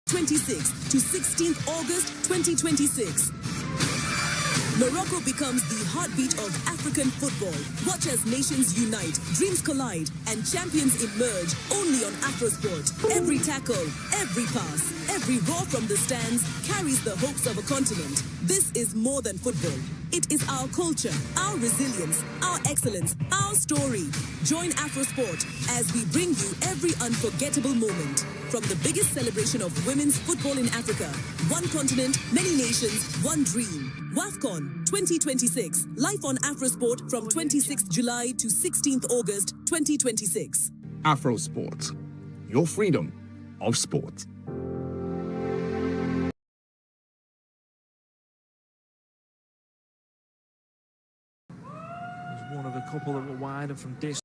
26th to 16th August 2026. Morocco becomes the heartbeat of African football. Watch as nations unite, dreams collide, and champions emerge only on Afrosport. Every tackle, every pass, every roar from the stands carries the hopes of a continent. This is more than football. It is our culture, our resilience, our excellence, our story. Join Afrosport as we bring you every unforgettable moment. From the biggest celebration of women's football in Africa, one continent, many nations, one dream. WAFCON 2026, live on Afrosport from 26th July to 16th August 2026. Afrosport, your freedom of sport. One of a couple that were wide and from distance.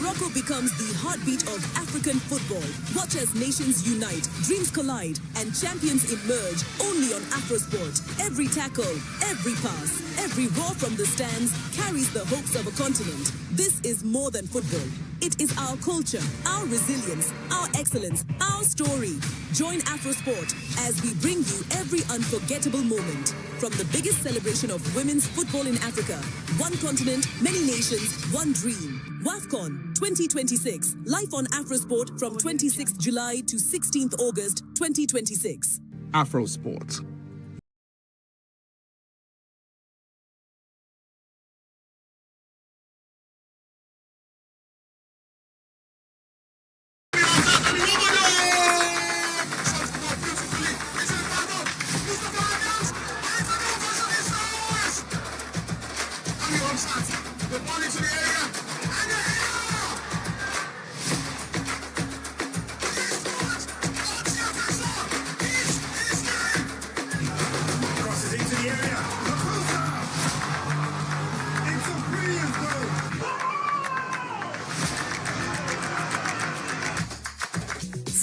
Morocco becomes the heartbeat of African football. Watch as nations unite, dreams collide, and champions emerge only on Afrosport. Every tackle, every pass, every roar from the stands carries the hopes of a continent. This is more than football. It is our culture, our resilience, our excellence, our story. Join Afrosport as we bring you every unforgettable moment. From the biggest celebration of women's football in Africa, one continent, many nations, one dream. WAFCON 2026, live on Afrosport from 26th July to 16th August 2026. Afro Sports.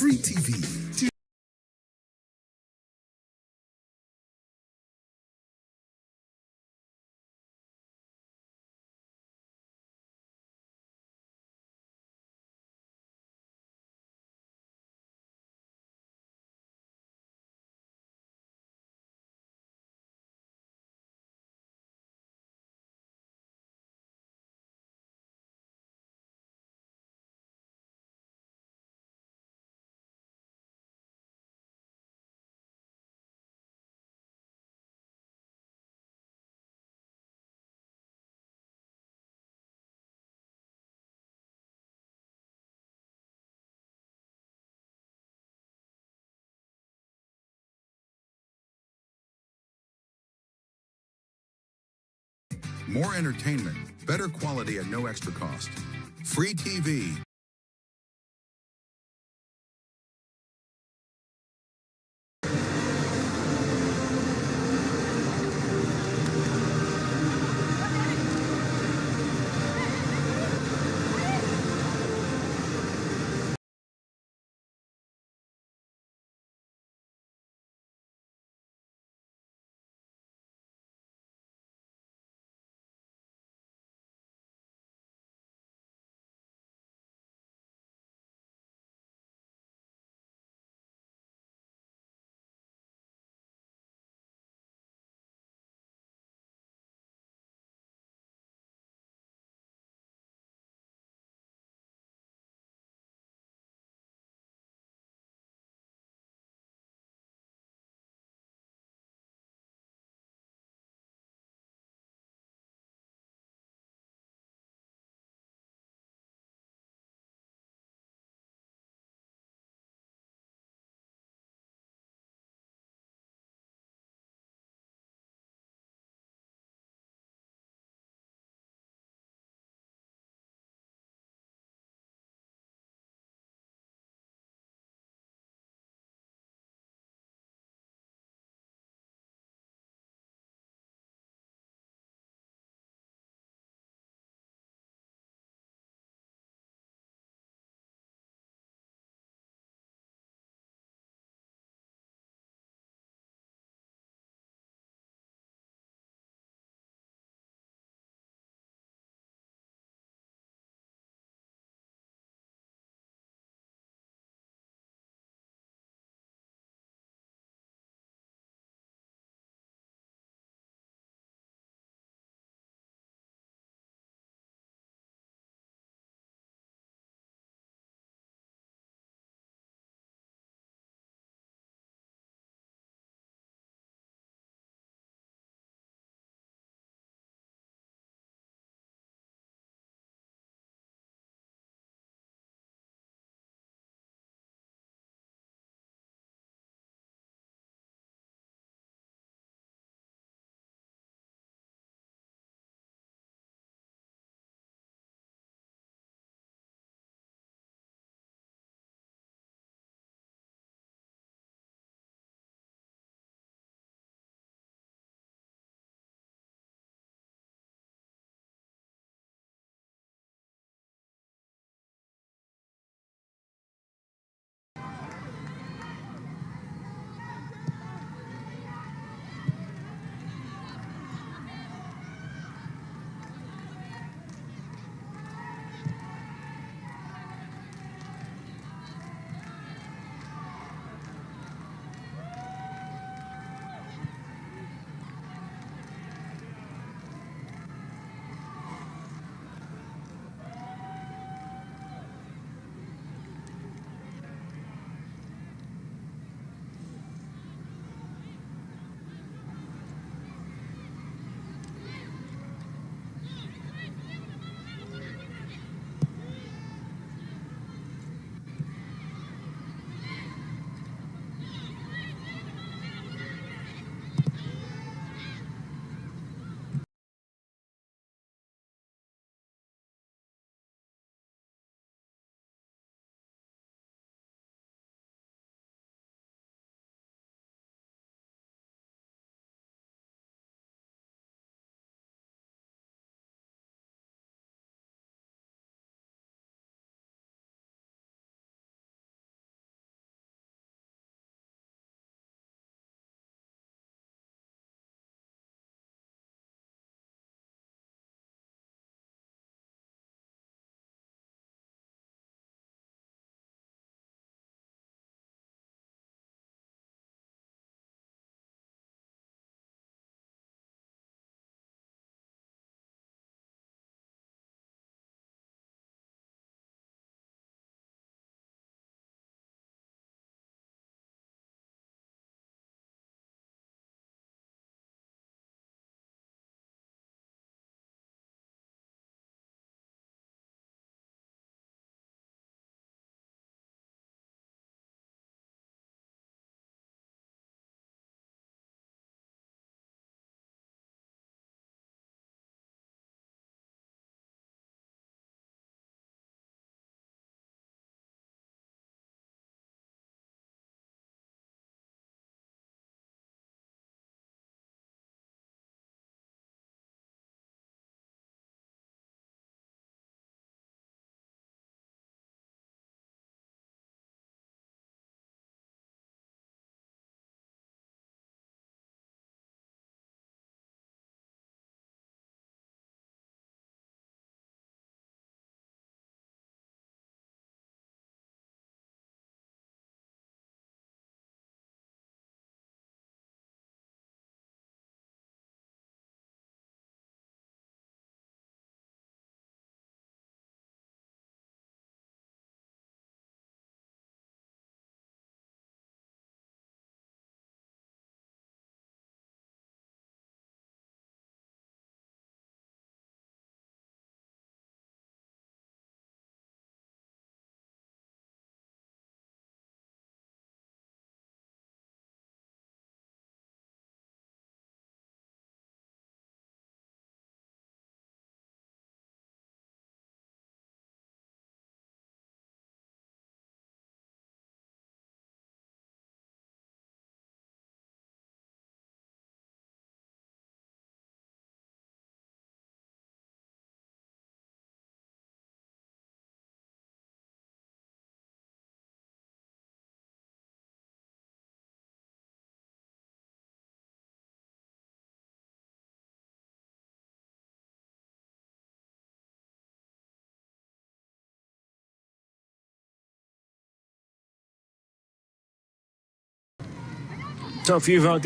Free TV. More entertainment, better quality at no extra cost. Free TV. So if you've had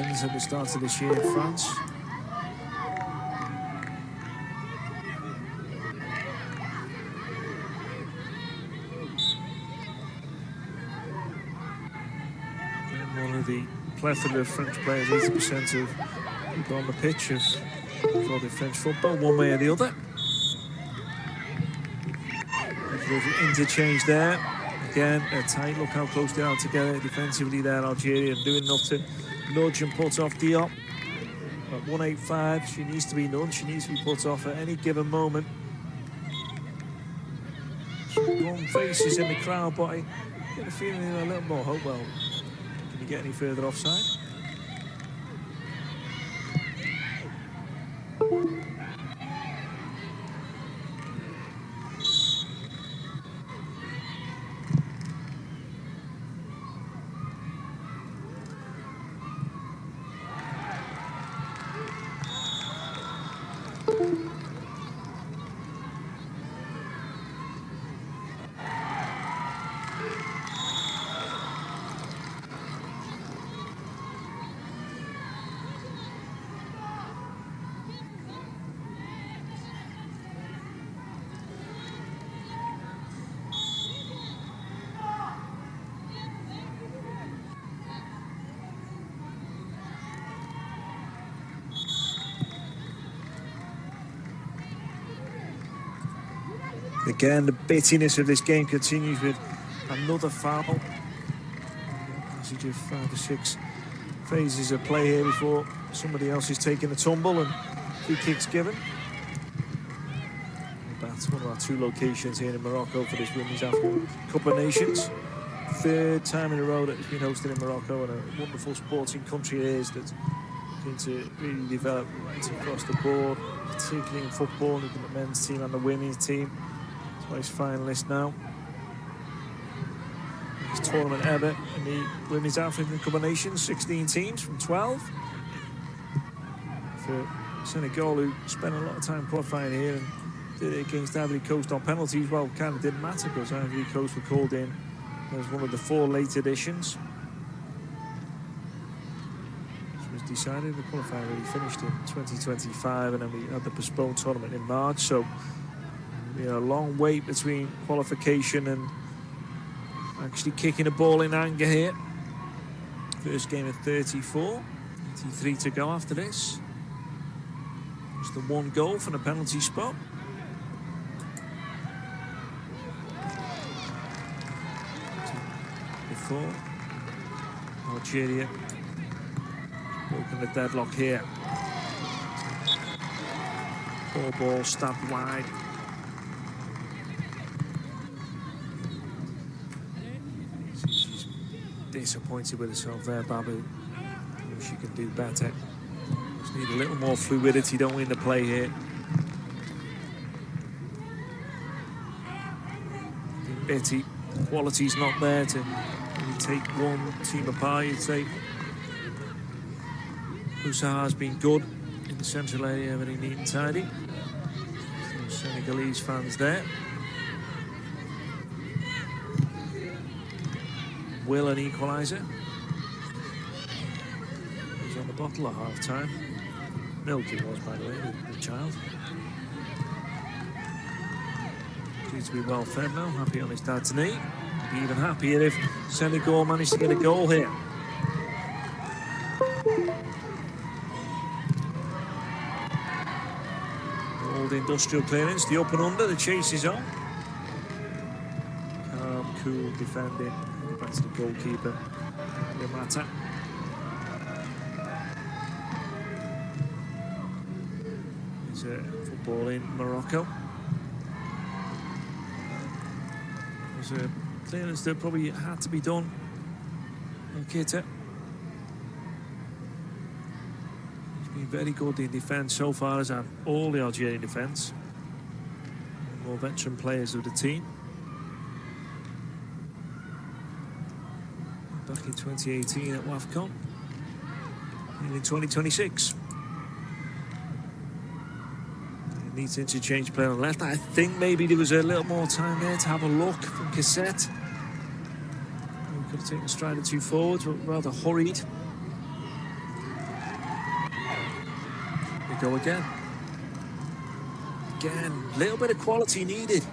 lens at the start of this year in France. And one of the plethora of French players, 80% of people on the pitch have for the French football, one way or the other. Interchange there. Again, a tight look how close they are together defensively there, Algeria, and doing enough to nudge and put off Diop. At 185, she needs to be nudged, she needs to be put off at any given moment. Strong faces in the crowd, but I get a feeling a little more hope. Well, can you get any further offside? Again, the bittiness of this game continues with another foul. Passage of 5 or 6 phases of play here before somebody else is taking a tumble and free kicks given. That's one of our 2 locations here in Morocco for this Women's African Cup of Nations. 3rd time in a row that it's been hosted in Morocco, and a wonderful sporting country it is that's going to really develop right across the board, particularly in football, looking at the men's team and the women's team. He's finalist now. This tournament ever in the Women's African Cup of Nations, 16 teams from 12. For Senegal, who spent a lot of time qualifying here and did it against Ivory Coast on penalties, well, kind of didn't matter because Ivory Coast were called in as one of the 4 late editions. It was decided the qualifying really finished in 2025, and then we had the postponed tournament in March, so a long wait between qualification and actually kicking a ball in anger here. First game of 34, 83 to go after this. Just the 1 goal from the penalty spot. Before Algeria broken the deadlock here. Ball stabbed wide. Disappointed with herself there, Babu. She can do better. Just need a little more fluidity, don't we, in the play here. Betty, quality's not there to really take one team apart, you'd say. Boussahar's been good in the central area, very neat and tidy. Some Senegalese fans there. Will an equaliser. He's on the bottle at half-time. Milk it was, by the way, the child. Due to be well fed now, happy on his dad's knee. Be even happier if Senegal managed to get a goal here. Old industrial clearance, the up and under, the chase is on. Calm, cool defending. Back to the goalkeeper, Yamata. There's a football in Morocco. There's a clearance that probably had to be done. Nkita. He's been very good in defence so far, as have all the Algerian defence. More veteran players of the team. Back in 2018 at WAFCON, and in 2026. He needs to interchange play on the left. I think maybe there was a little more time there to have a look from Cassette. He could have taken a stride or 2 forwards, but rather hurried. go again. Again, a little bit of quality needed.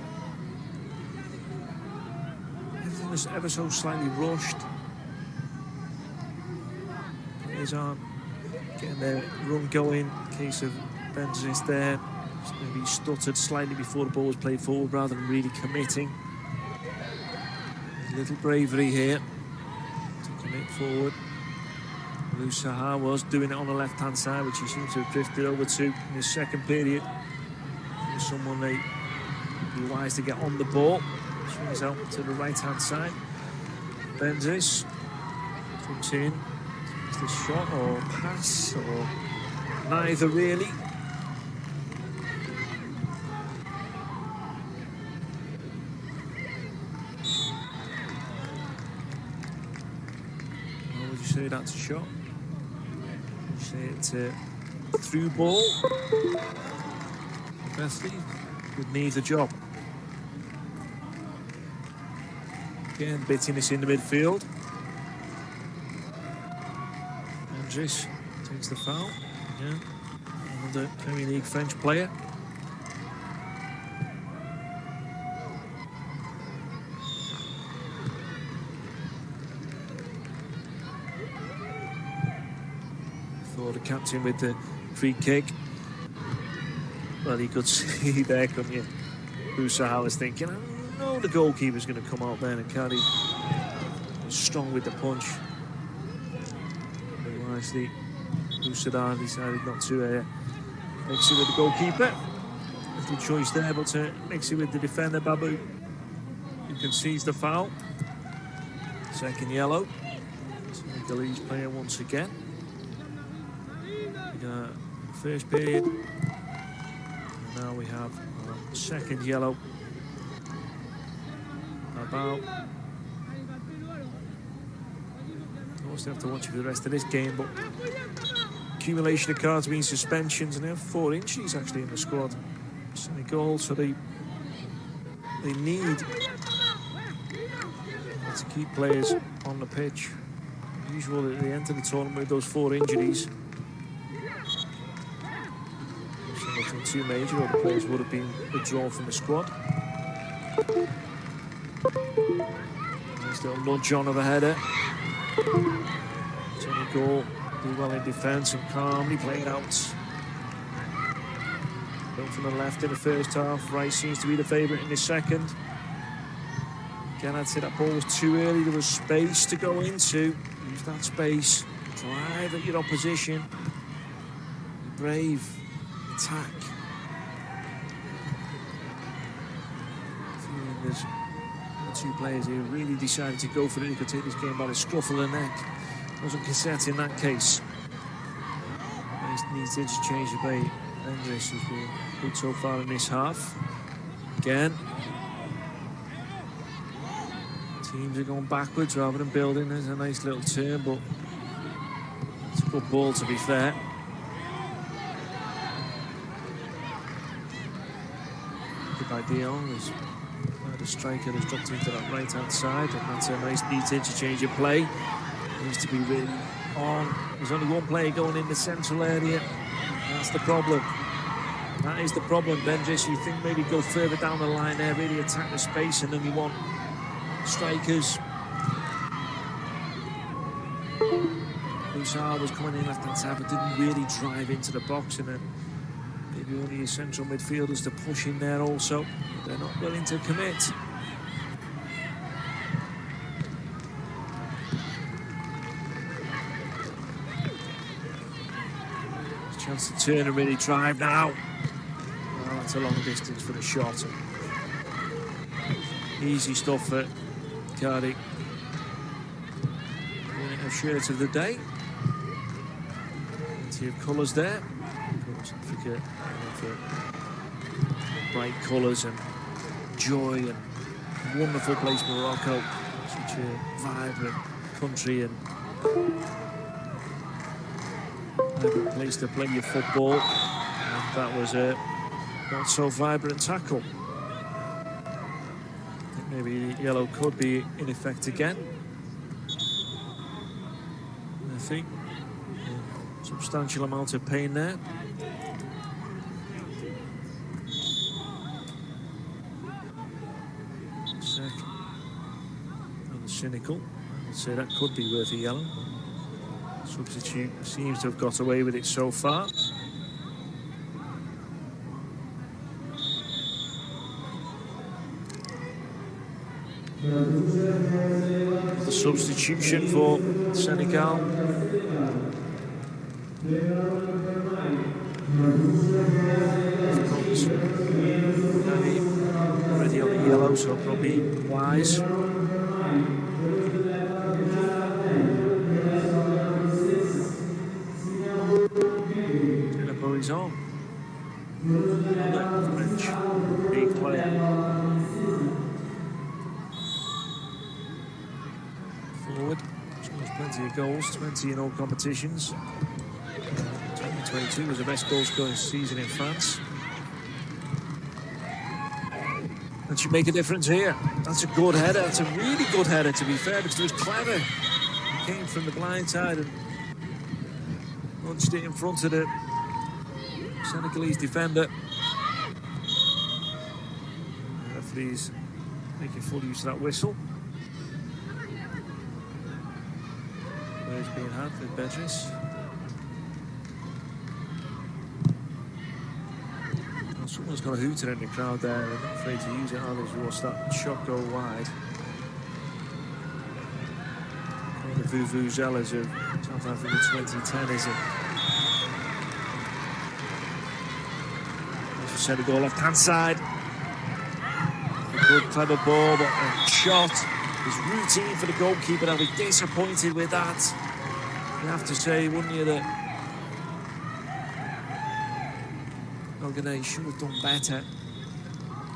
Everything was ever so slightly rushed. Players aren't getting their run going. In case of Benzis there, just maybe stuttered slightly before the ball was played forward rather than really committing. A little bravery here to commit forward. Saha was doing it on the left-hand side, which he seems to have drifted over to in his second period. There's someone they be wise to get on the ball. Swings out to the right-hand side. Benzis comes in. Is this shot or pass or neither really? How would you say that's a shot? Say it's a through ball. Bethley would need the job. Again, bittiness in the midfield. Andres takes the foul. Yeah, another Premier League French player. The captain with the free kick. Well, you could see there, couldn't you? Saha was thinking, I know the goalkeeper's going to come out there, and Cardi was strong with the punch. But wisely, Saha decided not to mix it with the goalkeeper. Good choice there, but to mix it with the defender, Babu, who concedes the foul. Second yellow. Senegalese player once again. First period, and now we have our second yellow. About obviously have to watch for the rest of this game, but accumulation of cards means suspensions, and they have 4 injuries actually in the squad. Senegal, so they need to keep players on the pitch. Usually they enter the tournament with those 4 injuries. Nothing too major, or the players would have been withdrawn from the squad. Nice little nudge on of a header. Senegal do well in defence and calmly play it out. Going from the left in the first half, right seems to be the favourite in the second. Again, I'd say that ball was too early. There was space to go into. Use that space, drive at your opposition. Be brave. Attack. There's 2 players here really decided to go for it. He could take this game by the scruff of the neck. Wasn't Cassette in that case. He needs to interchange the play. Andres has been good so far in this half. Again. Teams are going backwards rather than building. There's a nice little turn, but it's a good ball to be fair. By Dion, the striker has dropped into that right-hand side, and that's a nice neat interchange of play. Needs to be really on. There's only one player going in the central area. That's the problem. That is the problem, Benzis. You think maybe go further down the line there, really attack the space, and then you want strikers. Saha was coming in left-hand side, but didn't really drive into the box, and then maybe only your central midfielders to push in there also. They're not willing to commit. Chance to turn and really drive now. Well, that's a long distance for the shot. Easy stuff for Cardi. Winning a shirt of the day. Plenty of colours there. Africa for bright colours and joy, and wonderful place Morocco. Such a vibrant country and a good place to play your football. And that was a not so vibrant tackle. I think maybe yellow could be in effect again. I think a substantial amount of pain there. cynical. I'd say that could be worth a yellow. Substitute seems to have got away with it so far. The substitution for Senegal. Already on the yellow, so probably wise. He's on. Another French big player. Forward. Scores plenty of goals, 20 in all competitions. 2022 was the best goal scoring season in France. That should make a difference here. That's a good header. That's a really good header, to be fair, because it was clever. He came from the blind side and launched it in front of the Senegalese defender. The referee's making full use of that whistle. Where's being had with Bedris? Well, someone's got a hooter in the crowd there. They're not afraid to use it, are they? As you watch that shot go wide. The vuvuzelas of South Africa 2010, is it? Senegal left-hand side. A good, clever ball, but a shot is routine for the goalkeeper. I'll be disappointed with that. You have to say, wouldn't you, that Algerie should have done better.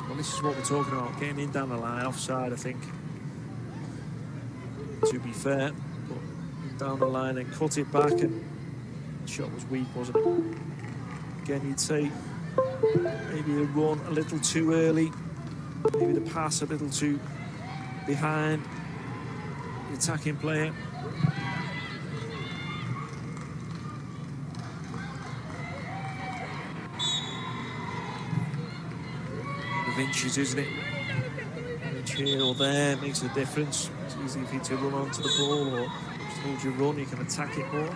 Well, this is what we're talking about, getting in down the line, offside, I think. To be fair, but down the line and cut it back, and the shot was weak, wasn't it? Again, you'd say maybe the run a little too early, maybe the pass a little too behind the attacking player. The inches, isn't it? An inch here or there makes a difference. It's easy for you to run onto the ball, or just hold your run, you can attack it more.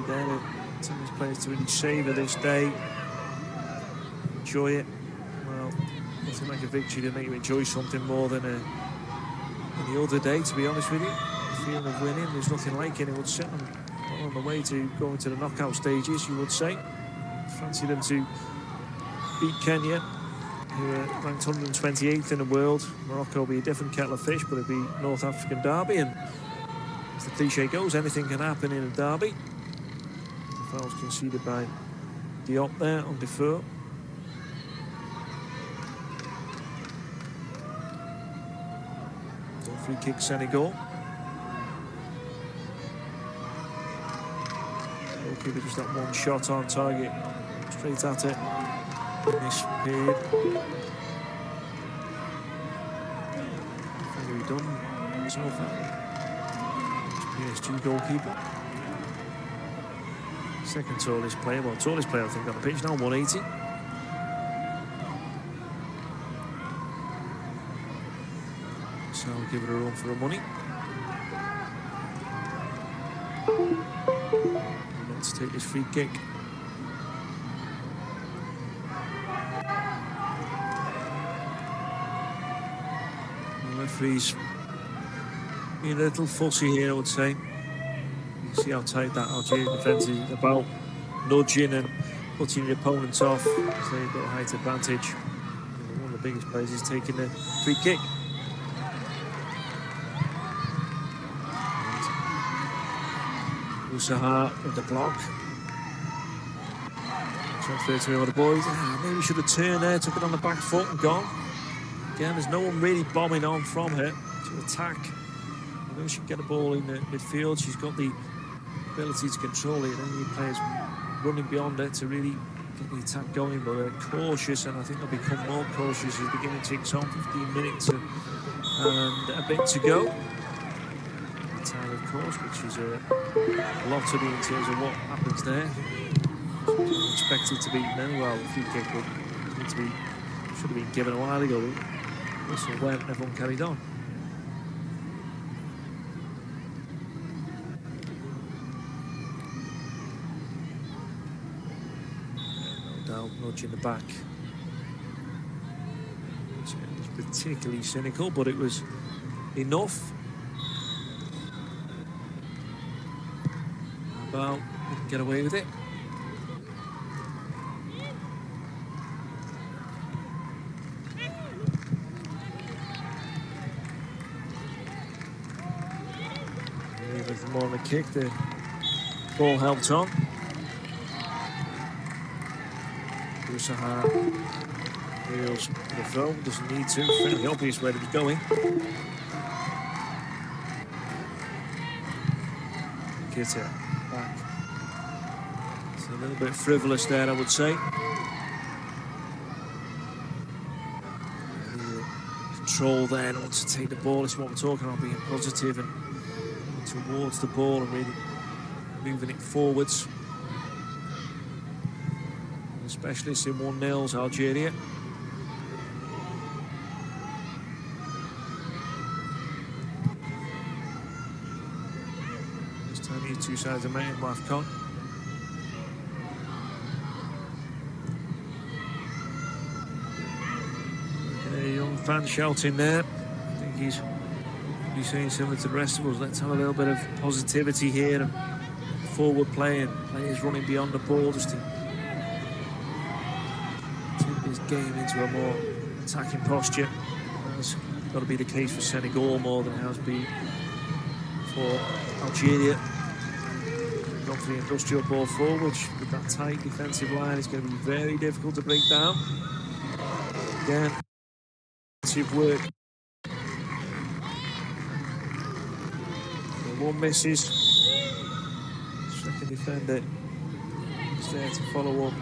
There, some players to really savour this day, enjoy it. Well, nothing like a victory to make you enjoy something more than any other day, to be honest with you. The feeling of winning, there's nothing like it. It would set them on the way to going to the knockout stages, you would say. Fancy them to beat Kenya, who are ranked 128th in the world. Morocco will be a different kettle of fish, but it'll be North African derby, and as the cliche goes, anything can happen in a derby. Fouls conceded by Diop there on Defoe. Free kick Senegal. Goalkeeper just that one shot on target, straight at it. This period. Very done. So far. PSG goalkeeper. Second tallest player, well, tallest player I think on the pitch now, 180. So I'll give it a run for the money. Let's take this free kick. The referee's being a little fussy here, I would say. See how tight that Algerian defence is about nudging and putting your opponents off. So they've got a height advantage. One of the biggest players is taking the free kick. Usahar with the block. Transfer to me with the boys. Maybe should have turned there, took it on the back foot and gone. Again, there's no one really bombing on from her to attack. I know she can get the ball in the midfield. She's got the ability to control it, and any players running beyond it to really get the attack going, but they're cautious, and I think they'll become more cautious as the game ticks on. 15 minutes and a bit to go. Time, of course, which is a lot to be in terms of what happens there. Expected to be very well. The free kick would need to be Should have been given a while ago. Whistle went and everyone carried on. No doubt, nudge in the back. It was particularly cynical, but it was enough. Well, didn't get away with it. With more on the kick, the ball helped on. Usaha wheels for the throw, doesn't need to, fairly obvious where it was going. Kita back. It's a little bit frivolous there, I would say. Control there, and wants to take the ball. It's what we're talking about, being positive and towards the ball and really moving it forwards. The specialists in 1-0's Algeria. This time these two sides are met in WAFCON. A young fan shouting there. I think he's saying similar to the rest of us, let's have a little bit of positivity here and forward play and players running beyond the ball just to take this game into a more attacking posture. That's got to be the case for Senegal more than it has been for Algeria. Gone for the industrial ball forward, which with that tight defensive line is going to be very difficult to break down. Again, defensive work. One misses. Second defender is there to follow up.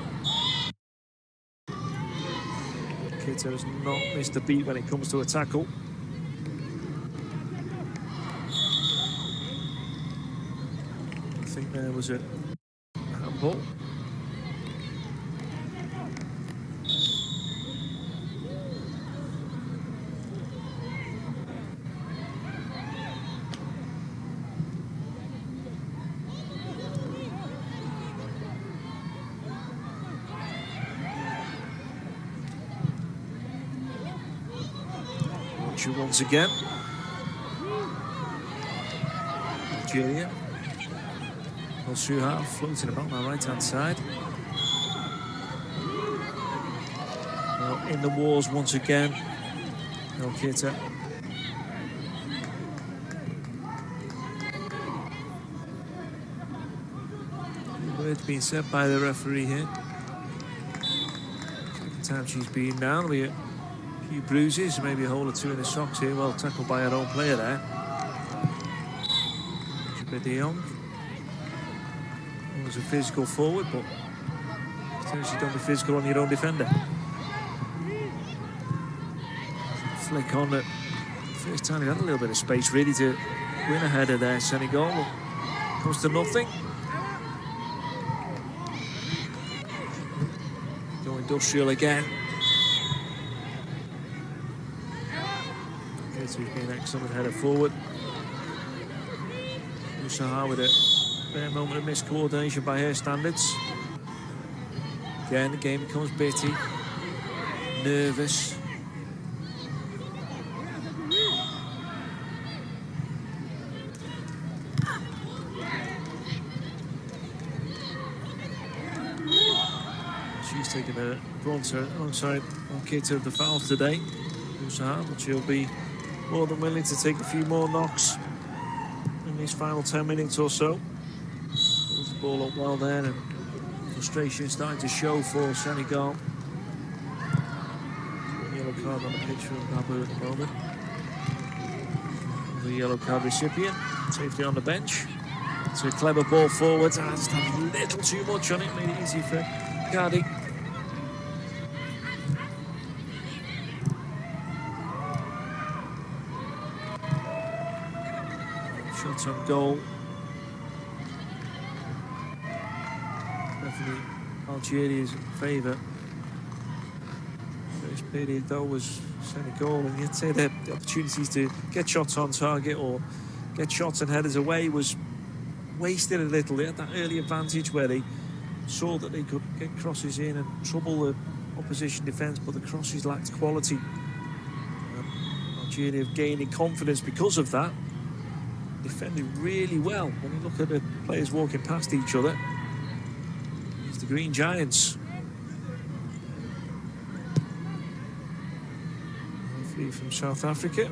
Kita has not missed a beat when it comes to a tackle. I think there was a handball. Once again, Algeria. Suha floating about on the right-hand side. Well, in the wars once again. No Kita. Words being said by the referee here. Second time she's been down. Few bruises, maybe a hole or two in the socks here. Well tackled by our own player there. De Jong was a physical forward, but potentially don't be physical on your own defender. Flick on it. First time he had a little bit of space really to win a header there, Senegal. Comes to nothing. Go industrial again. He's been an excellent header forward. Usaha with a bare moment of miscoordination by her standards. Again, the game becomes bitty, nervous. She's taken a brunt alongside Kita of the fouls today. Usaha, but she'll be more than willing to take a few more knocks in these final 10 minutes or so. Pulls the ball up well there, and frustration starting to show for Senegal. Yellow card on the pitch for Babu at the moment. The yellow card recipient, safely on the bench. It's a clever ball forward. Just had a little too much on it, made it easy for Cardi. Shot on goal. Definitely Algeria's favour. First period though was Senegal, and you'd say that the opportunities to get shots on target or get shots and headers away was wasted a little. They had that early advantage where they saw that they could get crosses in and trouble the opposition defence, but the crosses lacked quality. Algeria have gained in confidence because of that. Defended really well. When you look at the players walking past each other, it's the Green Giants. Free from South Africa.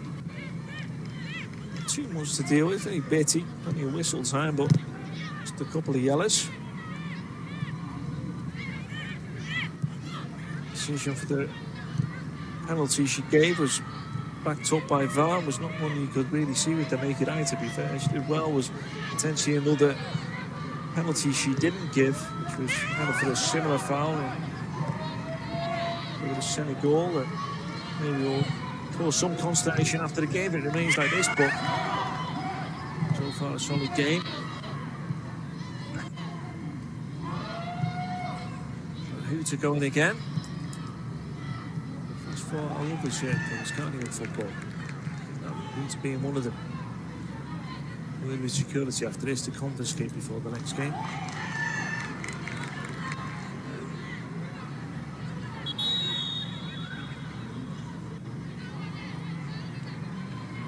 Not too much to deal with, very bitty, plenty of whistle time, but just a couple of yellows. Decision for the penalty she gave was backed up by VAR, was not one you could really see with the naked eye, to be fair. She did well, was potentially another penalty she didn't give, which was kind of for a similar foul with the Senegal that maybe will cause some consternation after the game. It remains like this, but so far a solid game. Who to go in again? For all of the shared things, can't even football. Who's being one of them. With security after this to confiscate before the next game.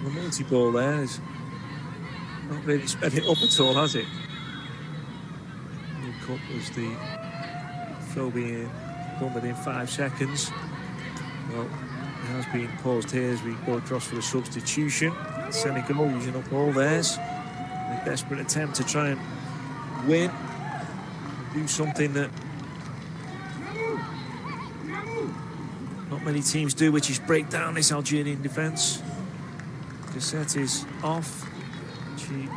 The multi-ball there is not really sped it up at all, has it? The cut was the throw being done within 5 seconds. Well, it has been paused here as we go across for the substitution. Senegal using up all theirs. A desperate attempt to try and win. Do something that not many teams do, which is break down this Algerian defence. Cassette is off. She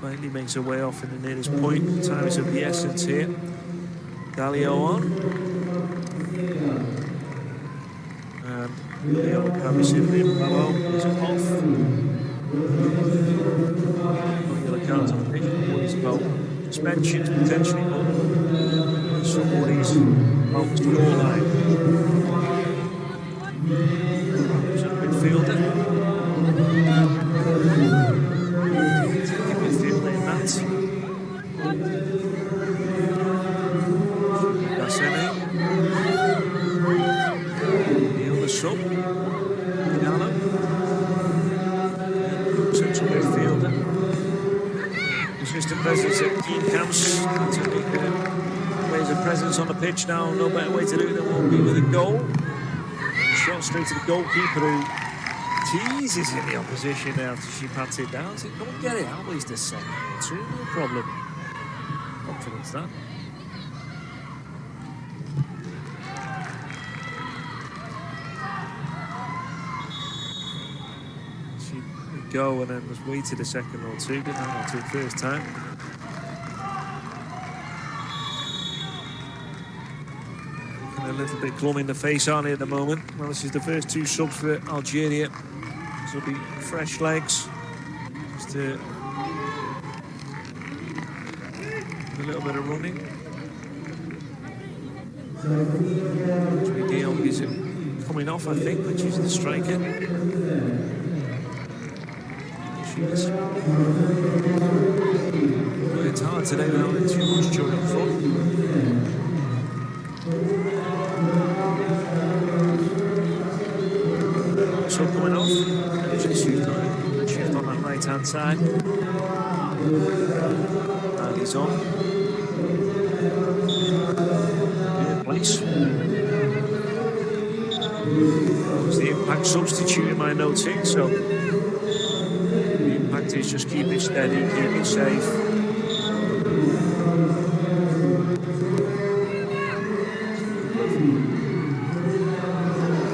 finally makes her way off in the nearest point. Time is of the essence here. Dalio on. Leo Cabicilli is off. Yellow cards on the pitch. One is about suspensions potentially, but somebody's off the scoreline. There's a midfielder. Taking midfielder in that. That's it. Sub, Ghana, central midfielder, assistant presence at team camps, ways of presence on the pitch now. No better way to do it than will be with a goal. Shot straight to the goalkeeper who teases in the opposition there after she pats it down. So come and get it. I'll waste a second or two, no problem. Confidence that. Go and then was waited a second or two, didn't have to the first time. Looking a little bit glum in the face, aren't they, at the moment? Well, this is the first 2 subs for Algeria. This will be fresh legs. Just a little bit of running. Guillaume is coming off, I think, which is the striker. It's hard today without too much joy up front. So coming off, shift on that right hand side. And he's on. Good place. That was the impact substitute in my notes here, so is just keep it steady, keep it safe.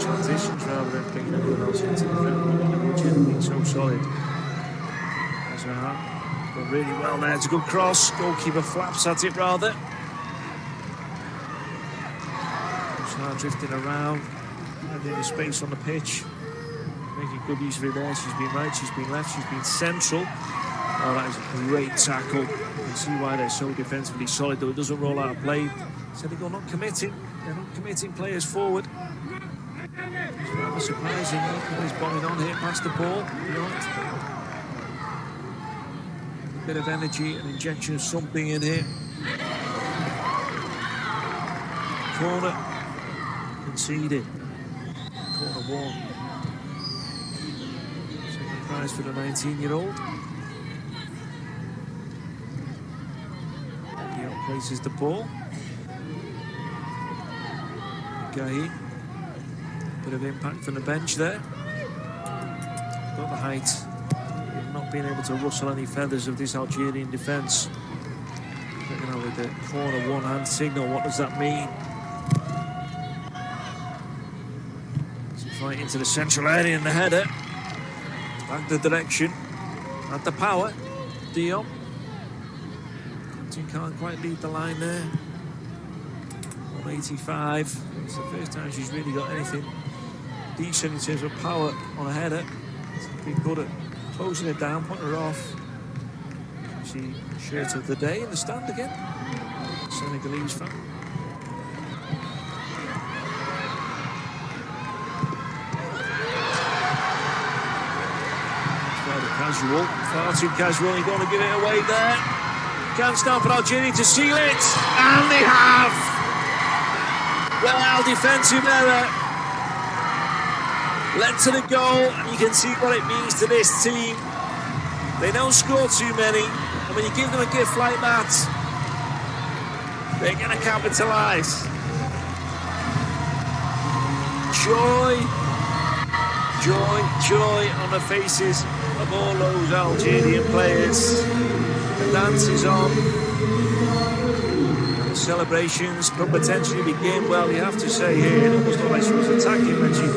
Transitions rather than picking everyone else into the defense. Being so solid. There's her hand. Done really well there. It's a good cross. Goalkeeper flaps at it rather. Start drifting around. And in the space on the pitch. Making good use of it there. She's been right, she's been left, she's been central. Oh, that is a great tackle. You can see why they're so defensively solid, though it doesn't roll out of play. Senegal not committing. They're not committing players forward. Never surprising, he's bombing on here past the ball. A bit of energy and injection of something in here. Corner conceded. Corner one. Second prize for the 19-year-old. Dion places the ball. Gahi. Bit of impact from the bench there. Got the height. Not being able to rustle any feathers of this Algerian defence. Looking at with the corner one-hand signal, what does that mean? Right into the central area in the header. Back the direction. At the power. Dion. Can't quite lead the line there. 185. It's the first time she's really got anything decent in terms of power on a header. She's been good at closing it down, putting her off. She shirt of the day in the stand again. Senegalese fan. Casual, far too casual. You've got to give it away there. Can't stop for Algeria to seal it, and they have. Well, defensive error led to the goal, and you can see what it means to this team. They don't score too many, and when you give them a gift like that, they're going to capitalise. Joy on the faces of all those Algerian players. The dance is on. The celebrations could potentially begin. Well, you have to say here, it almost looked like she was attacking when she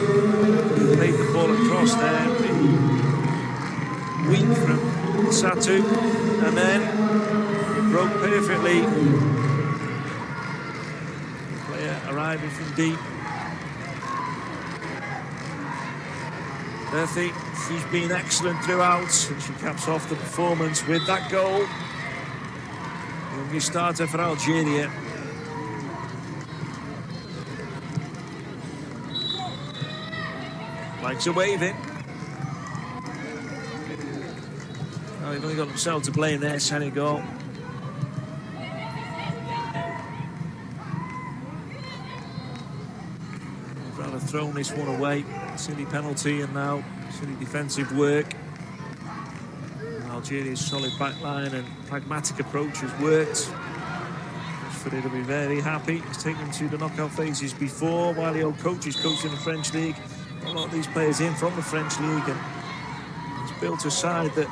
played the ball across there. Weak from Satu, and then it broke perfectly. The player arriving from deep. Berthy, she's been excellent throughout, and she caps off the performance with that goal. Youngest starter for Algeria. Likes a waving. Oh, they've only got themselves to blame there, Senegal. They've rather thrown this one away. Silly penalty, and now silly defensive work. Algeria's solid backline and pragmatic approach has worked. Rashford will be very happy. He's taken them to the knockout phases before, while the old coach is coaching the French league. A lot of these players in from the French league, and he's built a side that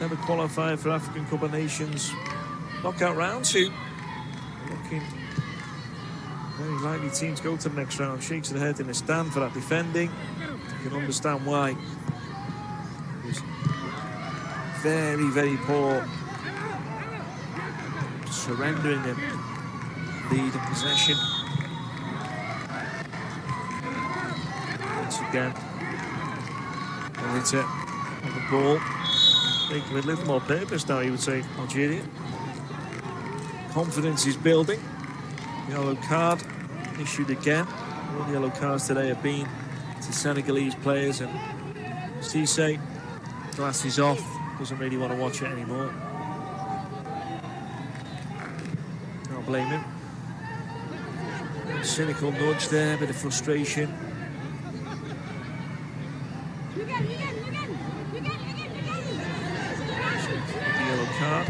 never qualified for African Cup of Nations knockout round two. Looking very likely team to go to the next round. Shakes the head in the stand for that defending. You can understand why. It was very, very poor. Surrendering the lead and possession. Once again, Elita on the ball. Making with a little more purpose now, you would say, Algeria. Confidence is building. Yellow card issued again. All the yellow cards today have been to Senegalese players, and Cisse, glasses off, doesn't really want to watch it anymore. Can't blame him. Cynical nudge there, a bit of frustration. The yellow card.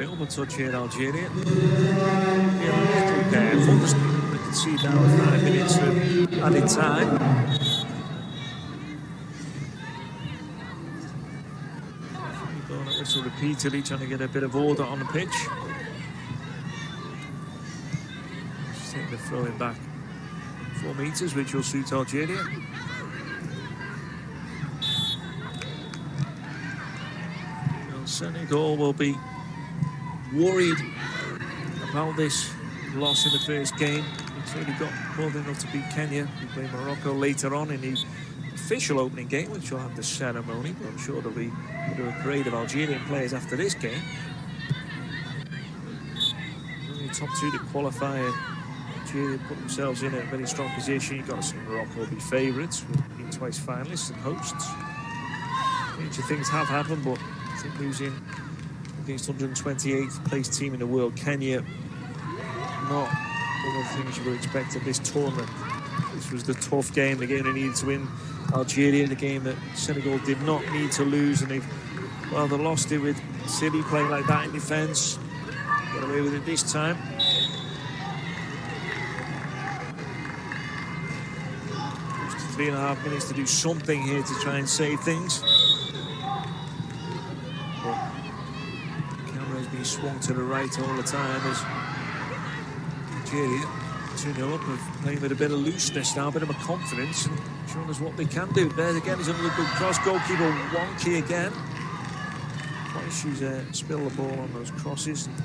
Over touch here in Algeria. Yeah, a little careful. We can see now 5 minutes of added time. Going at whistle repeatedly, trying to get a bit of order on the pitch. Just think they're throwing back 4 metres, which will suit Algeria. Well, Senegal will be worried about this loss in the first game. It's really got more than enough to beat Kenya. We play Morocco later on in the official opening game, which will have the ceremony, but I'm sure there'll be a parade of Algerian players after this game. Only top two to qualify, and Algeria put themselves in a very strong position. You've got to say Morocco will be favourites, with being twice finalists and hosts. Major things have happened, but I think losing against 128th place team in the world, Kenya, not one of the things you would expect at this tournament. This was the tough game, the game they needed to win. Algeria, the game that Senegal did not need to lose, and they lost it with City playing like that in defence. Got away with it this time. Just 3.5 minutes to do something here to try and save things. But the camera's being swung to the right all the time as Algeria 2-0 up, of playing with a bit of looseness now, a bit of a confidence, and showing us what they can do. There again is another good cross. Goalkeeper wonky again. Twice she's spilled the ball on those crosses, and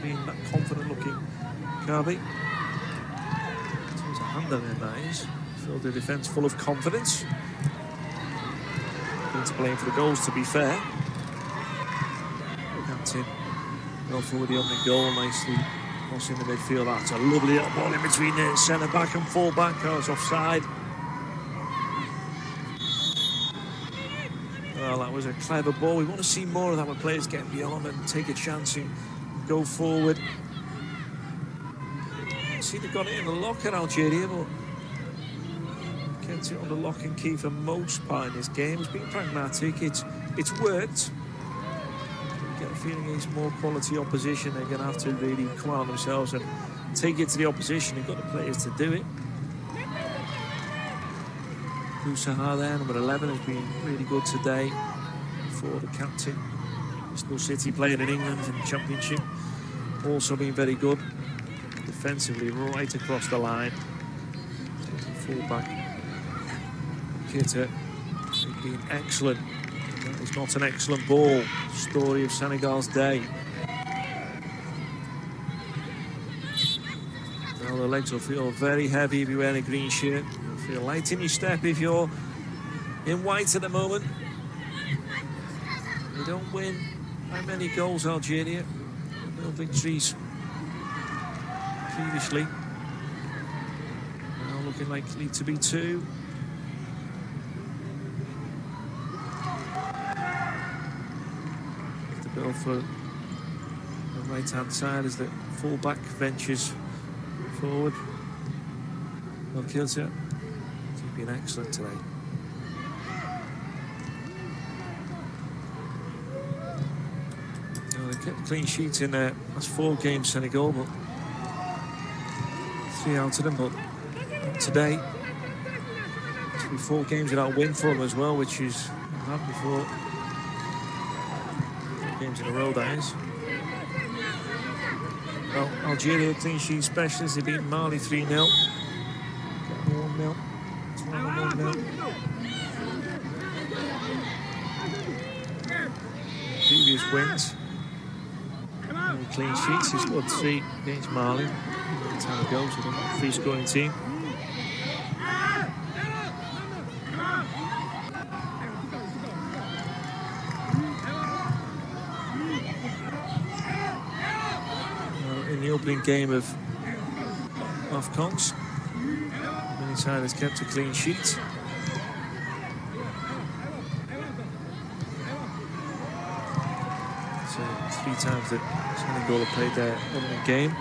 being that confident looking Kabi. There's a hand on her, that is. Filled the defence full of confidence. Going to blame for the goals, to be fair. Captain go forward the opening goal nicely. In the midfield, that's a lovely little ball in between the centre back and full back. Oh, it's offside. Well, that was a clever ball. We want to see more of that when players get beyond and take a chance and go forward. See, they've got it in the lock at Algeria, but kept it under lock and key for most part in this game. It's been pragmatic. It's worked. Get a feeling against more quality opposition, they're going to have to really come out themselves and take it to the opposition. They've got the players to do it. Boussahar there, number 11, has been really good today for the captain. Bristol City playing in England in the Championship, also been very good defensively right across the line. Full back Kita has been excellent. That was not an excellent ball. Story of Senegal's day. Well, the legs will feel very heavy if you wear a green shirt. You'll feel light in your step if you're in white at the moment. They don't win by many goals, Algeria. No victories previously. Now looking likely to be 2. Bill for the right-hand side as the full-back ventures forward. Well, Kilter, he's been excellent today. Well, they kept clean sheets in their last 4 games, Senegal, but 3 out of them, but not today. It's been 4 games without a win for them as well, which is not happened before. Games in a row, that is. Well, Algeria clean sheet specialists. They beat Mali 3-0. 1-0. 1-0. Previous wins. Clean sheets. He scored 3 against Mali. That's how it goes with a free scoring team. The opening game of AFCONs, many side has kept a clean sheet. So 3 times that Senegal have played their opening game.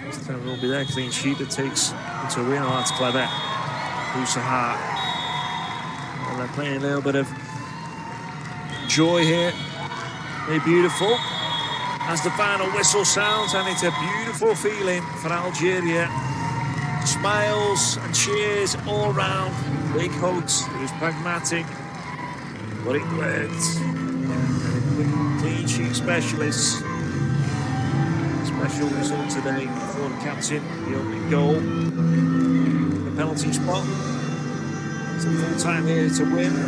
This time it will be their clean sheet that takes into a win. Oh, that's clever. Boussahar. And they're playing a little bit of joy here. Very beautiful. As the final whistle sounds, and it's a beautiful feeling for Algeria. Smiles and cheers all round. Big hugs. It was pragmatic, but it worked. Clean sheet specialists. Special result today for the captain. The opening goal. The penalty spot. It's a full time here to win.